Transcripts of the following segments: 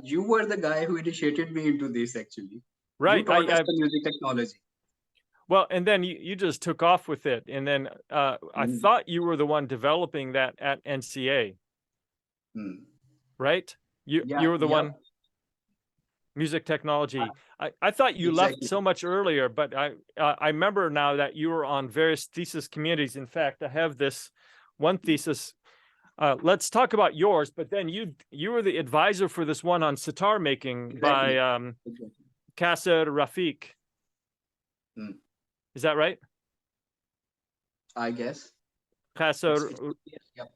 You were the guy who initiated me into this, actually. You Right. taught us the music technology. Well, and then you just took off with it. And then I thought you were the one developing that at NCA, right? You were the one, music technology. I thought you left so much earlier, but I remember now that you were on various thesis communities. In fact, I have this one thesis. Let's talk about yours, but then you were the advisor for this one on sitar making by Qasser Rafiq. Is that right? I guess. Qasser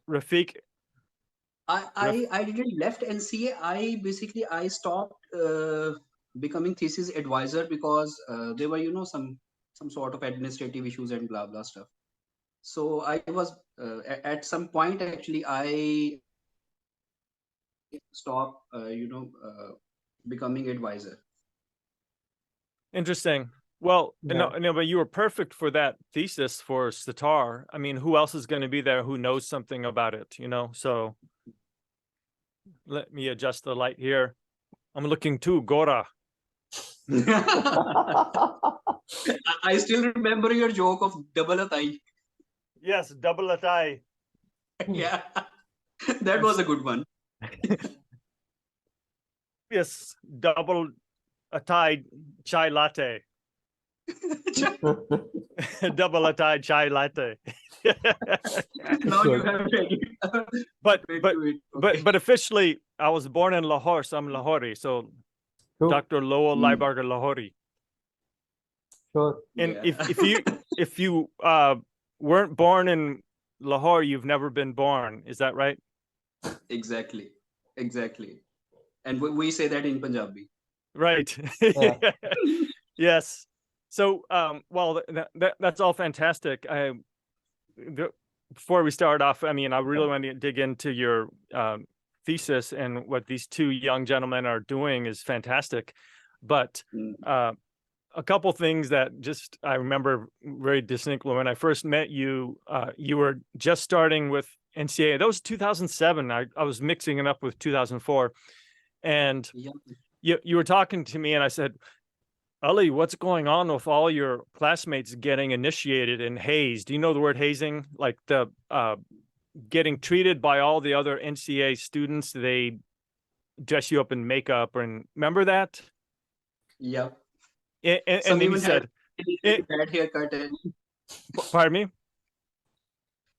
Rafiq. I didn't left NCA. I stopped becoming thesis advisor because there were, some sort of administrative issues and blah blah stuff. So I was at some point, actually, I stopped becoming advisor. Interesting. Well, no, but you were perfect for that thesis for sitar. I mean, who else is going to be there who knows something about it, So let me adjust the light here. I'm looking too, Gora. I still remember your joke of double atai. Yes, double atai. Yeah, that was a good one. Yes, double atai chai latte. Double atai chai latte. Now you have but officially, I was born in Lahore, so I'm Lahori. So Dr. Lowell Lybarger Lahori. Sure. And if you weren't born in Lahore, you've never been born. Is that right? Exactly. And we say that in Punjabi. Right. Yes. So, well, that's all fantastic. Before we start off, I mean, I really want to dig into your thesis, and what these two young gentlemen are doing is fantastic. But a couple things that just I remember very distinctly when I first met you. You were just starting with NCA. That was 2007. I was mixing it up with 2004, and you were talking to me, and I said, Ali, what's going on with all your classmates getting initiated in haze? Do you know the word hazing? Like the getting treated by all the other NCA students. They dress you up in makeup, and remember that? Yeah. And then he said, bad haircut. Pardon me?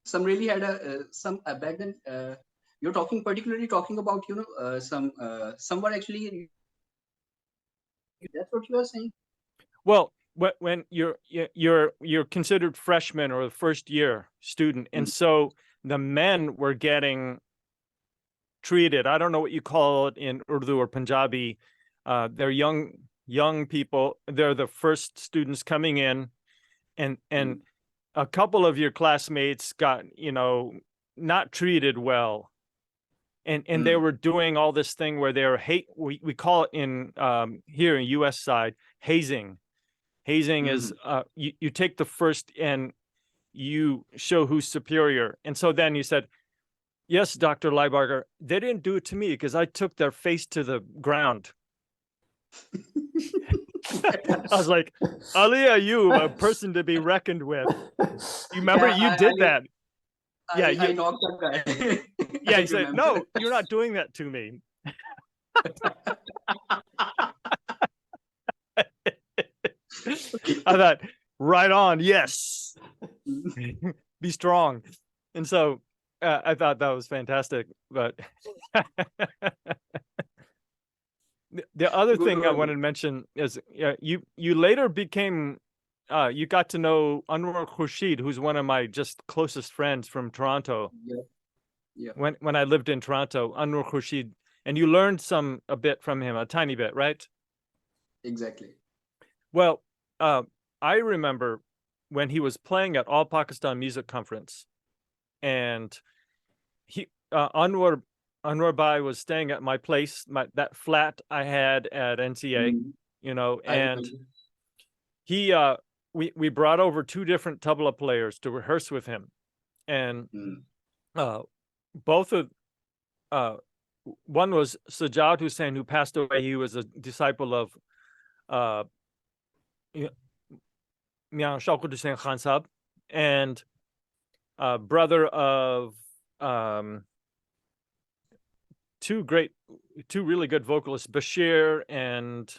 Some really had some back then. You're particularly talking about, someone actually. That's what you are saying. Well, when you're considered freshman or the first year student, and so the men were getting treated. I don't know what you call it in Urdu or Punjabi. They're young people. They're the first students coming in, and a couple of your classmates got not treated well. And they were doing all this thing where they're we call it in here in US side hazing. Hazing is you take the first and you show who's superior. And so then you said, yes, Dr. Lybarger, they didn't do it to me because I took their face to the ground. I was like, Ali Ayub, a person to be reckoned with. You remember you did that. I knocked the guy. Yeah, he said, no, you're not doing that to me. I thought, right on, yes. Be strong. And so I thought that was fantastic. But the other thing I wanted to mention is you later became, you got to know Anwar Khurshid, who's one of my just closest friends from Toronto. Yeah. When I lived in Toronto, Anwar Khurshid, and you learned a bit from him, a tiny bit, right? Exactly. Well, I remember when he was playing at All Pakistan Music Conference, and Anwar Bhai was staying at my place, that flat I had at NCA, and he we brought over two different tabla players to rehearse with him, and both of one was Sajjad Hussain, who passed away. He was a disciple of Mian Shaukat Hussain Khan Sahab, and brother of two really good vocalists, Bashir, and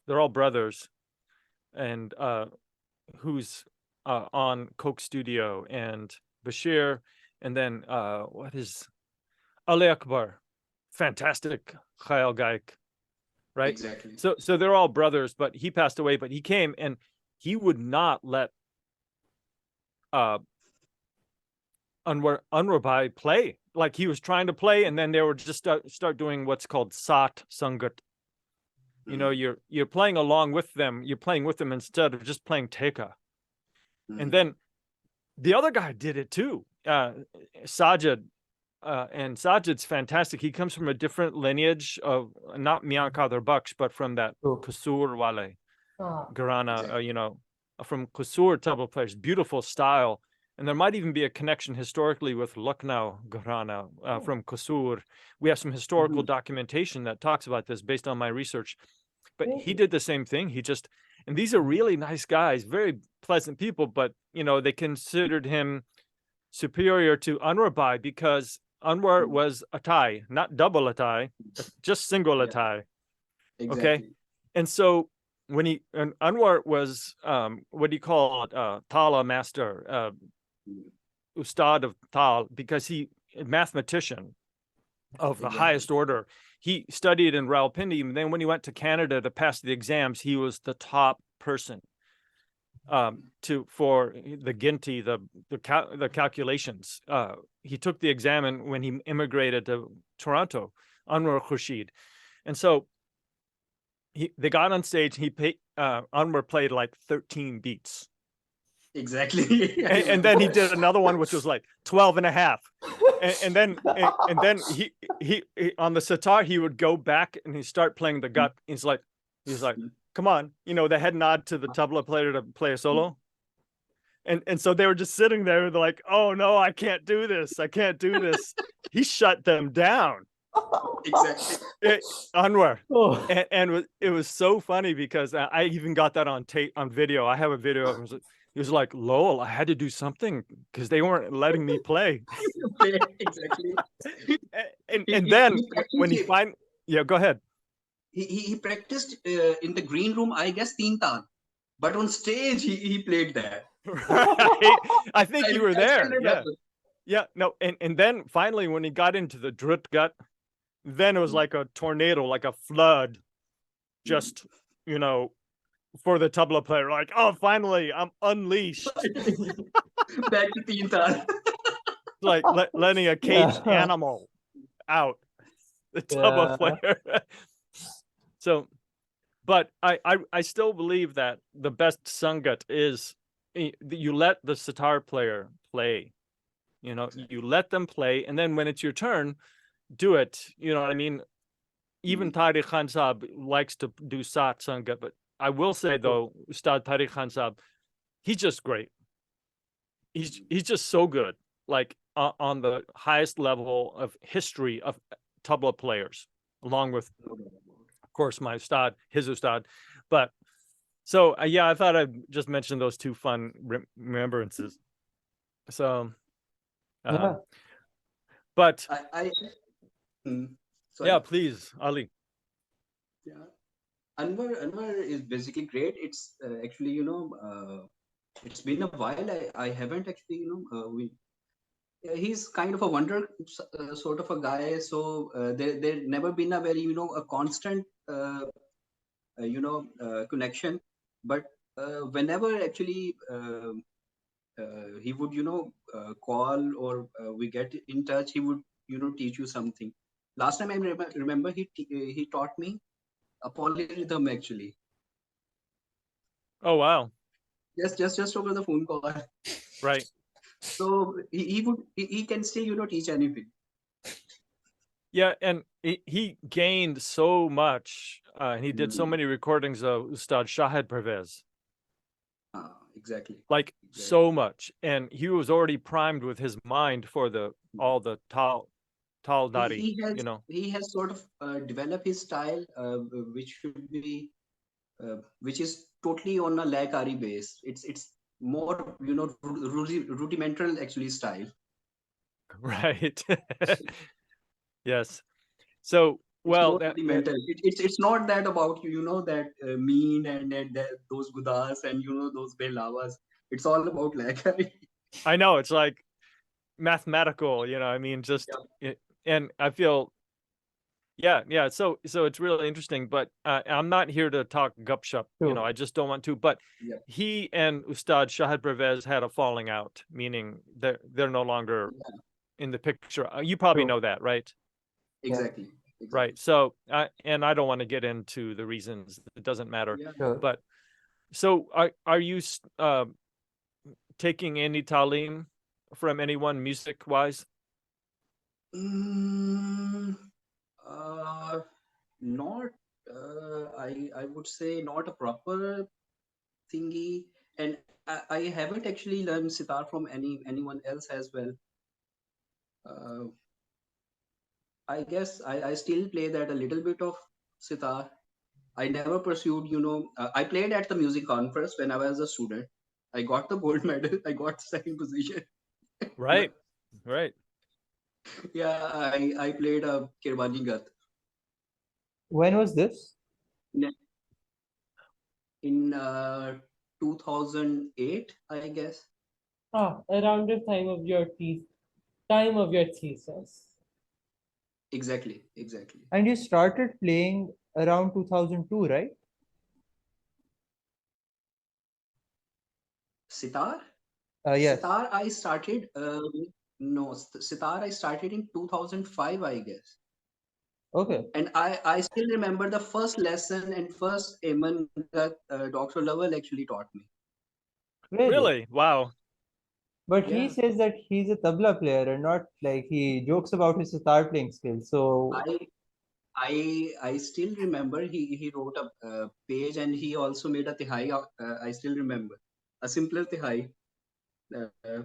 they're all brothers, and who's on Coke Studio, and Bashir, and then what is Ali Akbar, fantastic Khayal Gaik, right? Exactly. So they're all brothers, but he passed away, but he came and he would not let Anwar Bhai play. Like, he was trying to play, and then they would just start doing what's called Sat Sangat. You know, you're playing along with them. You're playing with them instead of just playing Teka. And then the other guy did it too, Sajid. And Sajid's fantastic. He comes from a different lineage of not Mian Qadar Baksh, but from that Qasur Wale Gharana, Exactly. you know, from Qasur tabla players, beautiful style. And there might even be a connection historically with Lucknow Gharana from Qasur. We have some historical documentation that talks about this based on my research. But he did the same thing. He just, and these are really nice guys, very pleasant people, but, you know, they considered him superior to Anwar Bhai because Anwar was Atai, not double Atai, just single Atai. Exactly. Okay. And so when Anwar was, what do you call it? Tala master, Ustad of Tal, because he, a mathematician of the highest order. He studied in Rawalpindi, and then when he went to Canada to pass the exams, he was the top person for the Ginti, the calculations. He took the exam, and when he immigrated to Toronto, Anwar Khurshid, and so they got on stage. Anwar played like 13 beats. Exactly. And then he did another one which was like 12 and a half, and then he on the sitar he would go back and he start playing the gut. He's like come on, you know, the head nod to the tabla player to play a solo, and so they were just sitting there, they're like, oh no, I can't do this, he shut them down. Exactly. Anwar. And it was so funny because I even got that on tape, on video. I have a video of him. He was like, Lowell, I had to do something because they weren't letting me play. Exactly. And then when he go ahead. He practiced in the green room, I guess, teen tal, but on stage he played that. Right? I think you were there. Yeah. Yeah. No. And then finally, when he got into the drut gut, then it was like a tornado, like a flood, just, you know, for the tabla player, like, oh, finally, I'm unleashed. Back to teen tal. Like letting a caged animal out, the tabla player. So, but I still believe that the best sangat is you let the sitar player play. You know, you let them play, and then when it's your turn, do it. You know what I mean? Even Tariq Khan Sahab likes to do sat sangat, but I will say though, Ustad Tariq Khan Sahab, he's just great. He's just so good, like on the highest level of history of tabla players, along with, of course, my Ustad, his Ustad. But so yeah, I thought I'd just mention those two fun remembrances. So, but yeah, please, Ali. Yeah, Anwar is basically great. It's actually, you know, it's been a while. I haven't actually, you know, he's kind of a wonder sort of a guy. So there never been a very, you know, a constant, you know, connection. But whenever actually he would, you know, call or we get in touch, he would, you know, teach you something. Last time I remember he taught me a polyrhythm actually. Oh wow! Just over the phone call. Right. So he can still, you know, teach anything. Yeah, and he gained so much. And he did so many recordings of Ustad Shahid Pervez. Exactly. Like so much, and he was already primed with his mind for all the tal tall he, dari, he has you know. he has sort of developed his style, which should be which is totally on a Laikari base. It's more, rudimental actually style. Right. Yes. So, It's well, more rudimental. It's not that about that mean and that, those gudas and those belavas. It's all about Laikari. I know it's like mathematical, I mean, just and I feel, yeah. So it's really interesting, but I'm not here to talk gupshup, Sure. I just don't want to. But Yeah. he and Ustad Shahid Pervez had a falling out, meaning they're no longer in the picture. You probably Sure. know that, right? Exactly. Right. So, and I don't want to get into the reasons. It doesn't matter. Yeah. Sure. But so, are you taking any talim from anyone music wise? Not. I would say not a proper thingy, and I haven't actually learned sitar from anyone else as well. Uh, I guess I still play that a little bit of sitar. I never pursued, I played at the music conference when I was a student. I got the gold medal. I got second position. Right. Right. Yeah, I played a Kirbani Gat When was this? in 2008, I guess. Around the time of your thesis. Exactly. And you started playing around 2002, right? Sitar? Yes. Sitar I started, no, Sitar I started in 2005, I guess. Okay. And I still remember the first lesson and first Amen that Dr. Lowell actually taught me. Really? Wow. But he Yeah. says that he's a tabla player and not like he jokes about his sitar playing skills. So I still remember he wrote a page, and he also made a tihai. I still remember a simpler tihai. Uh,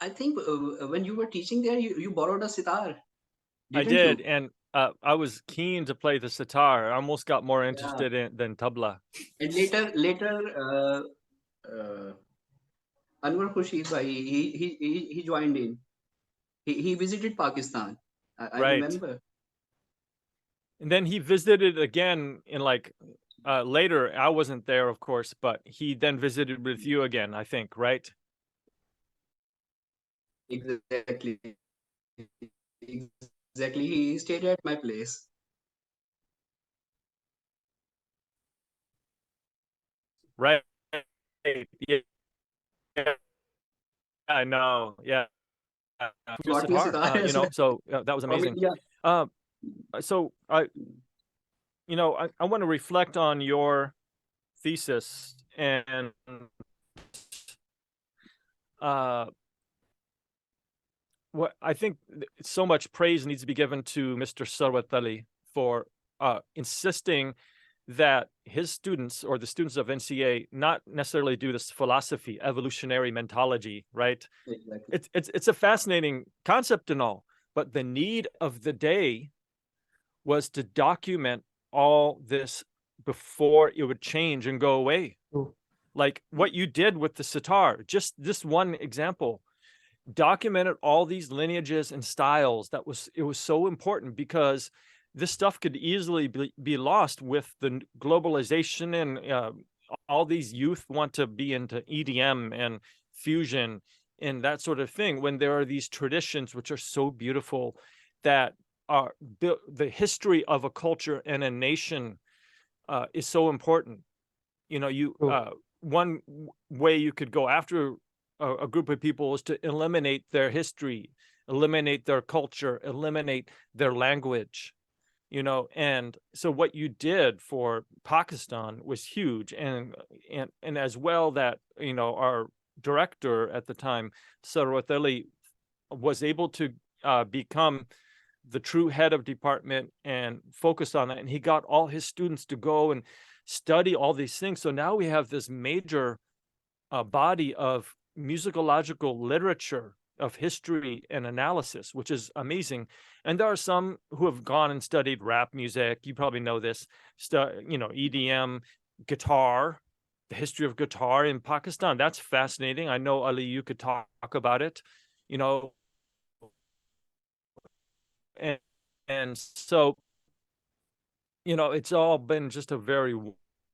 I think when you were teaching there, you borrowed a sitar, I didn't did, you? and I was keen to play the sitar. I almost got more Yeah. interested in than tabla. And later, Anwar Khurshid bhai, he joined in. He visited Pakistan. I Right. remember. And then he visited again in like later. I wasn't there, of course, but he then visited with you again, I think, right? Exactly. Exactly. He stayed at my place. Right. Yeah, I know. Yeah. Your Got me a sitar, sitar as well. so that was From amazing. India. So I want to reflect on your thesis and what I think so much praise needs to be given to Mr. Sarwat Ali for insisting that his students or the students of NCA not necessarily do this philosophy, evolutionary mentology, right? Exactly. It's a fascinating concept and all, but the need of the day was to document all this before it would change and go away. True. Like what you did with the sitar, just this one example, documented all these lineages and styles. It was so important because this stuff could easily be lost with the globalization and all these youth want to be into EDM and fusion and that sort of thing, when there are these traditions which are so beautiful that are the history of a culture and a nation is so important. One way you could go after a group of people is to eliminate their history, eliminate their culture, eliminate their language, and so what you did for Pakistan was huge. And as well that, our director at the time, Sarwat Ali, was able to become the true head of department and focus on that. And he got all his students to go and study all these things. So now we have this major body of musicological literature of history and analysis, which is amazing. And there are some who have gone and studied rap music. You probably know this, EDM, guitar, the history of guitar in Pakistan. That's fascinating. I know, Ali, you could talk about it, and, and so, it's all been just a very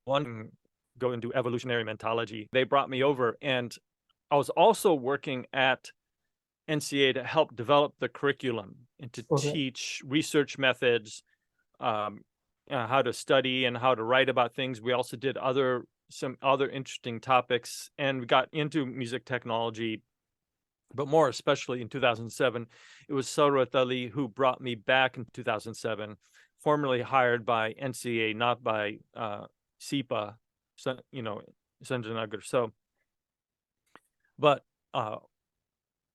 one go into evolutionary mentology. They brought me over, and I was also working at NCA to help develop the curriculum and to teach research methods, how to study and how to write about things. We also did some other interesting topics, and we got into music technology, but more especially in 2007. It was Sarwat Ali who brought me back in 2007, formerly hired by NCA, not by SIPA, Sanjanagar.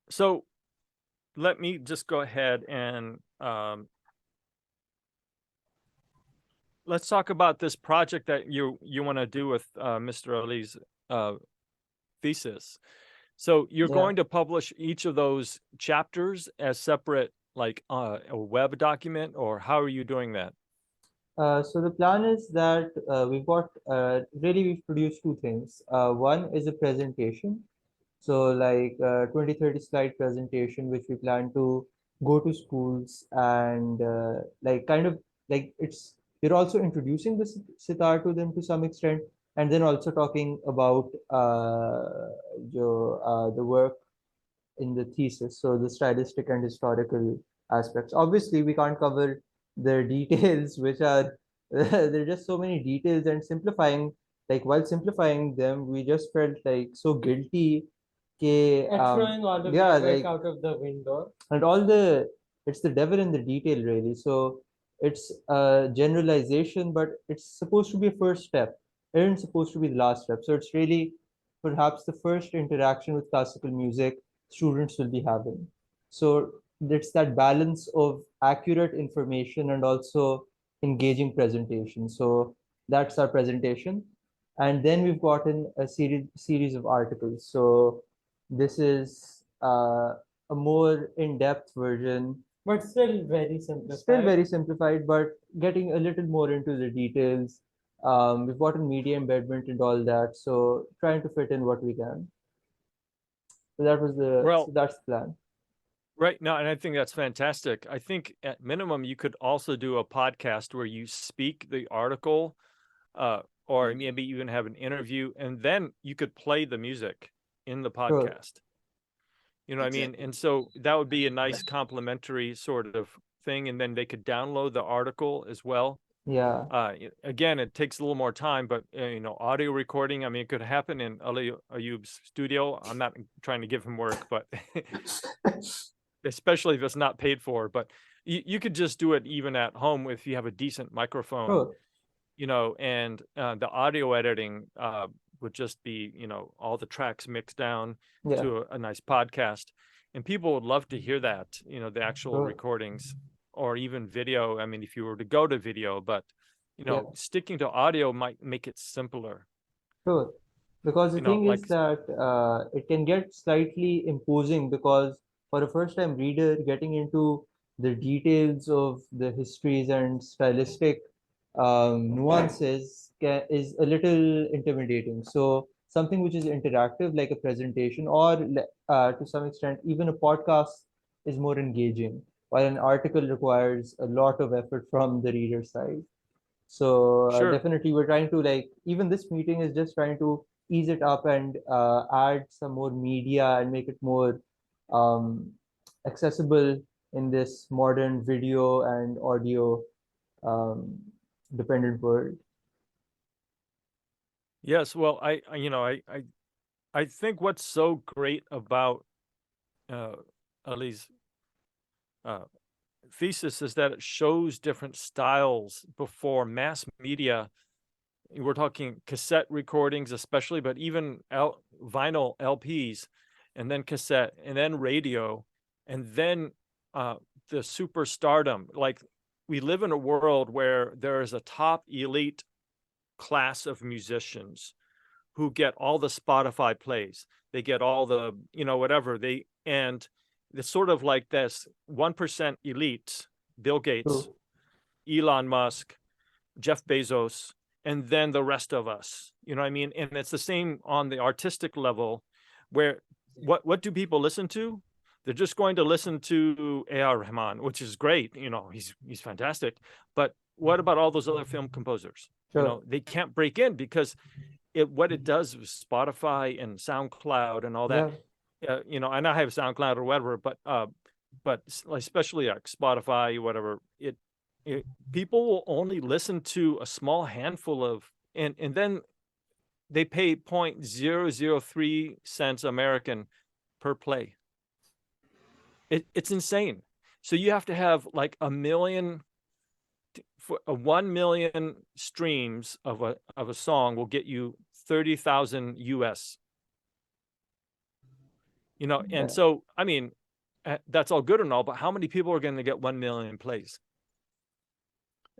So let me just go ahead and let's talk about this project that you want to do with Mr. Ali's thesis. So you're going to publish each of those chapters as separate, like a web document, or how are you doing that? So the plan is that we've produced two things. One is a presentation. So like 20-30 slide presentation, which we plan to go to schools and you're also introducing the sitar to them to some extent, and then also talking about the work in the thesis, so the stylistic and historical aspects. Obviously, we can't cover the details, which are there are just so many details, and while simplifying them, we just felt like so guilty. Throwing all of your work out of the window. And it's the devil in the detail, really. So it's a generalization, but it's supposed to be a first step. It isn't supposed to be the last step. So it's really perhaps the first interaction with classical music students will be having. So it's that balance of accurate information and also engaging presentation. So that's our presentation. And then we've gotten a series of articles. So this is a more in-depth version. But still very simplified. Still very simplified, but getting a little more into the details. We've gotten media embedment and all that. So trying to fit in what we can. So that's the plan. Right now, and I think that's fantastic. I think at minimum, you could also do a podcast where you speak the article, or maybe even have an interview, and then you could play the music in the podcast. You know what I mean? And so that would be a nice complementary sort of thing. And then they could download the article as well. Yeah. Again, it takes a little more time, but audio recording, I mean, it could happen in Ali Ayub's studio. I'm not trying to give him work, but especially if it's not paid for, but you could just do it even at home if you have a decent microphone, and the audio editing would just be, all the tracks mixed down to a nice podcast, and people would love to hear that, the actual recordings, or even video. I mean, if you were to go to video, but sticking to audio might make it simpler. Sure. Because the thing is that it can get slightly imposing, because for a first-time reader, getting into the details of the histories and stylistic nuances is a little intimidating. So something which is interactive, like a presentation, or to some extent, even a podcast, is more engaging, while an article requires a lot of effort from the reader side. So definitely we're trying to, even this meeting is just trying to ease it up and add some more media and make it more accessible in this modern video and audio dependent world. Yes, well, I think what's so great about Ali's thesis is that it shows different styles before mass media. We're talking cassette recordings especially, but even vinyl LPs, and then cassette, and then radio, and then the superstardom. Like, we live in a world where there is a top elite class of musicians who get all the Spotify plays. They get all the, whatever and it's sort of like this 1% elite, Bill Gates, True. Elon Musk, Jeff Bezos, and then the rest of us. You know what I mean? And it's the same on the artistic level, where what do people listen to? They're just going to listen to A.R. Rahman, which is great. You know, he's fantastic. But what about all those other film composers? Sure. You know, they can't break in because what it does with Spotify and SoundCloud and all that. Yeah. You know, and I have SoundCloud or whatever, but especially like Spotify, whatever, people will only listen to a small handful of, and then they pay 0.003 cents American per play. It's insane. So you have to have like 1 million, 1 million streams of a song will get you 30,000 US. You know, and so I mean, that's all good and all, but how many people are going to get 1 million plays?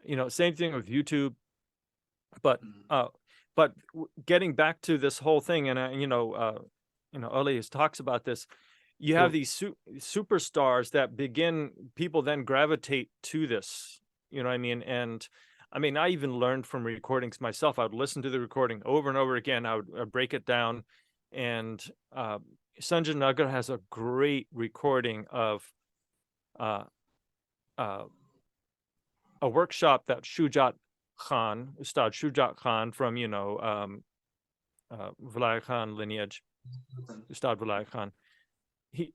You know, same thing with YouTube. But getting back to this whole thing, and you know, Oli talks about this. You have these superstars that people then gravitate to this. You know what I mean? And I mean, I even learned from recordings myself. I would listen to the recording over and over again. I would break it down, and Sanjay Nagar has a great recording of a workshop that Ustad Shujat Khan from, you know, Vilayat Khan lineage, Ustad Vilayat Khan.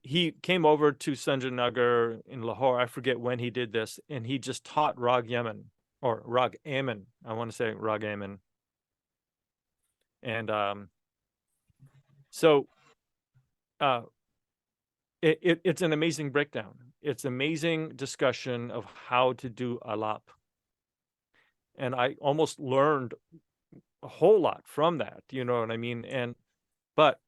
He came over to Sanjay Nagar in Lahore. I forget when he did this, and he just taught Rag Yemen or Rag Amen. I want to say Rag Amen. And so it's an amazing breakdown. It's amazing discussion of how to do alap. And I almost learned a whole lot from that, you know what I mean? But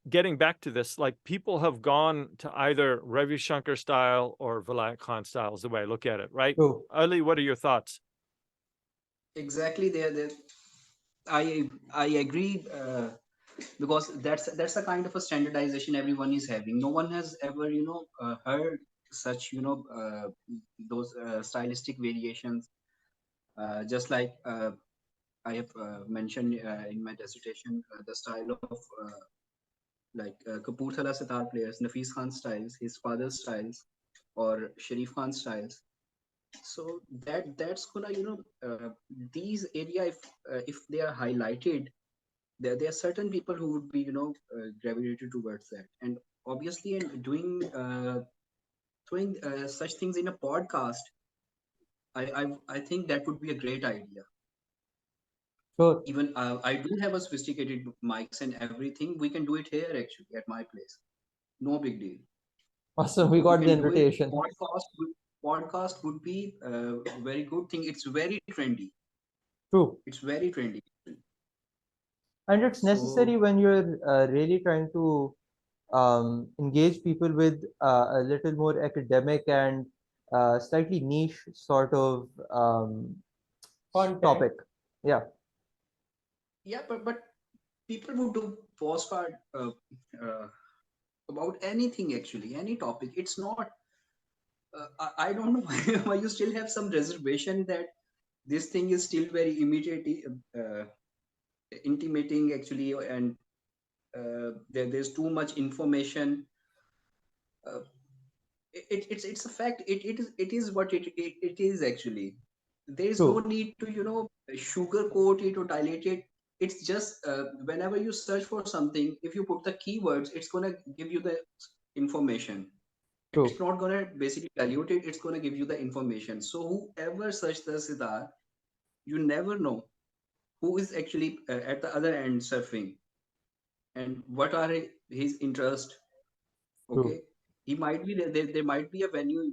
getting back to this, like people have gone to either Ravi Shankar style or Vilayat Khan style is the way I look at it, right? True. Ali, what are your thoughts? Exactly. I agree, because that's a kind of a standardization everyone is having. No one has ever, heard such, those stylistic variations. Just like I have mentioned in my dissertation, the style of Kapurthala sitar players, Nafis Khan styles, his father's styles, or Sharif Khan styles. So that's gonna, these area, if they are highlighted, there are certain people who would be, gravitated towards that. And obviously, in doing such things in a podcast, I think that would be a great idea. Sure. Even I do have a sophisticated mics and everything. We can do it here actually at my place. No big deal. Awesome. We got the can do it. invitation. Podcast would be a very good thing. It's very trendy. True. It's very trendy. And it's necessary when you're really trying to engage people with a little more academic and slightly niche sort of topic. Yeah. Yeah, but people would do postcard about anything actually, any topic. It's not. I don't know why you still have some reservation that this thing is still very intimating actually, and there's too much information. It's a fact. It is what it is actually. There is no need to sugarcoat it or dilate it. It's just whenever you search for something, if you put the keywords, it's gonna give you the information. True. It's not gonna basically dilute it. It's gonna give you the information. So whoever searched the sitar, you never know who is actually at the other end surfing, and what are his interests. Okay. He might be there might be a venue,